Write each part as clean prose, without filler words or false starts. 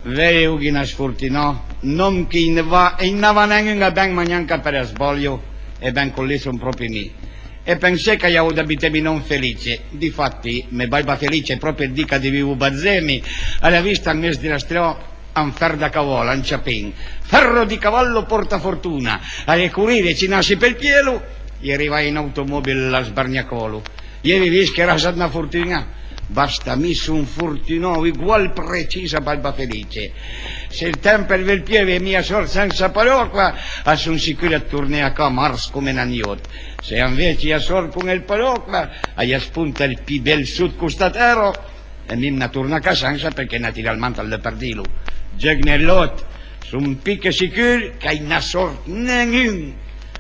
Vero che ne sfortunò, non che ne va, e non va neanche ben mangiare per sbaglio, e ben con lì sono proprio me. E pensai che io abitevi non felice, difatti, me baiba felice proprio il dica di vivo bazzemi, alla vista al mese della strada, un ferro da cavallo, un ciapin, ferro di cavallo porta fortuna, alle curire ci nasce per pielo, e arrivai in automobile alla Sbargnacolo, e vi vis che era stata una fortuna. Basta messo un fortunò ugual precisa balba felice. Se il tempo è del piede mia sorte senza parocla, sono sicuro a tornare a Mars come un agnot. Se invece a sorte con il parocla, a spunta il più bel sud costatero, e mi torna a casa senza perché naturalmente al perdilo. Gegnellot, sono picche sicuro che non ha sorte nessun.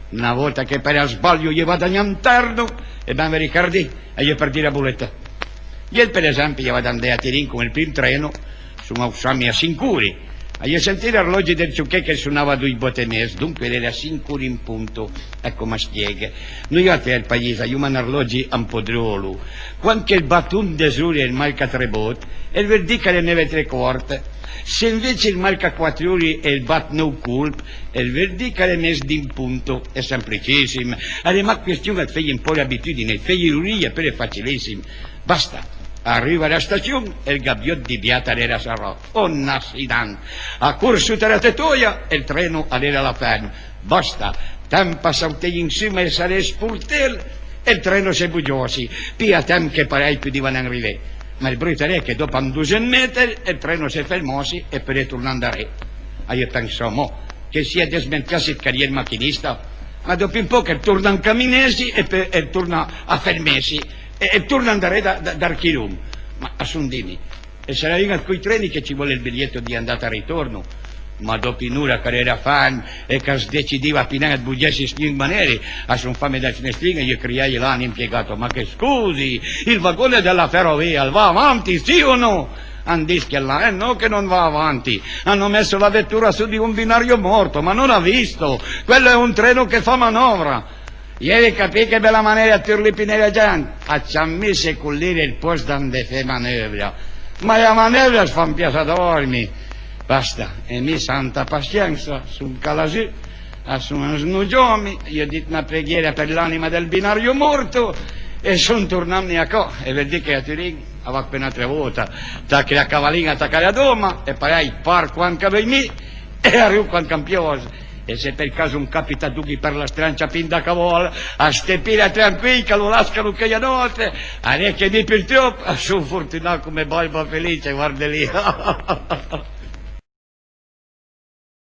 Una volta che per sbaglio gli vado all'interno, e ben vi ricordi, e gli perdi la boletta. Io per esempio io vado andare a Tirin con il primo treno, sono usami a Sincuri, a io sentire l'orologio del ciucchè che suonava due botte mese, dunque era a Sincuri in punto, ecco ma spiega. Noi a te al paese, io man orologi un po' drolo, quando il battun desuri e il marca tre bot, e il verdica le neve tre quarte, se invece il marca quattro ore e il bat no culp, e il verdica le mese di in punto, è semplicissimo, è ma questione che fai un po' l'abitudine, fai l'uria per è facilissimo, basta. Arriva alla stazione e il gabbiotto di Biata era sarò. Oh nasidan! A corso della tettoia e il treno era la ferma. Basta, tempo saltei insieme e sarei spurtel e il treno si buggiosi. Pia tempo che parei più di vanangrive. Ma il brutto è che dopo 200 metri il treno si fermosi e per tornare a re. E io penso, mo, che sia desmentiato il carriere macchinista, ma dopo un po' che torna a camminesi e torna a fermesi. E torna ad andare da Archirum, ma a Sondini. E se la riga quei treni che ci vuole il biglietto di andata e ritorno, ma dopo un'ora che era fan e che si decideva a pinare a bugiarsi in maniera, a son fame da finestrina, io criai là impiegato, ma che scusi, il vagone della ferrovia va avanti, sì o no? Andischi là, no che non va avanti, hanno messo la vettura su di un binario morto, ma non ha visto, quello è un treno che fa manovra. Ieri capì che bella maniera a turlipine la gente, a ciammi e collire il posto dove fa manovra, ma la manovra si fa un piazza dormi, basta, e mi santa pazienza, sul calasù, sono snugioni, io ho detto una preghiera per l'anima del binario morto, e sono tornato a qua, e vedi che a Turin, avevo appena 3 volte, tacchi la cavallina, attaccare a doma, e poi parco anche per me, e arrivo con campioso. E se per caso un capita duchi per la strancia pinda cavollo, a stepire tranquillo, che lo lasciano che notte, a ne che di più troppo, sono fortunato come balba felice, guarda lì.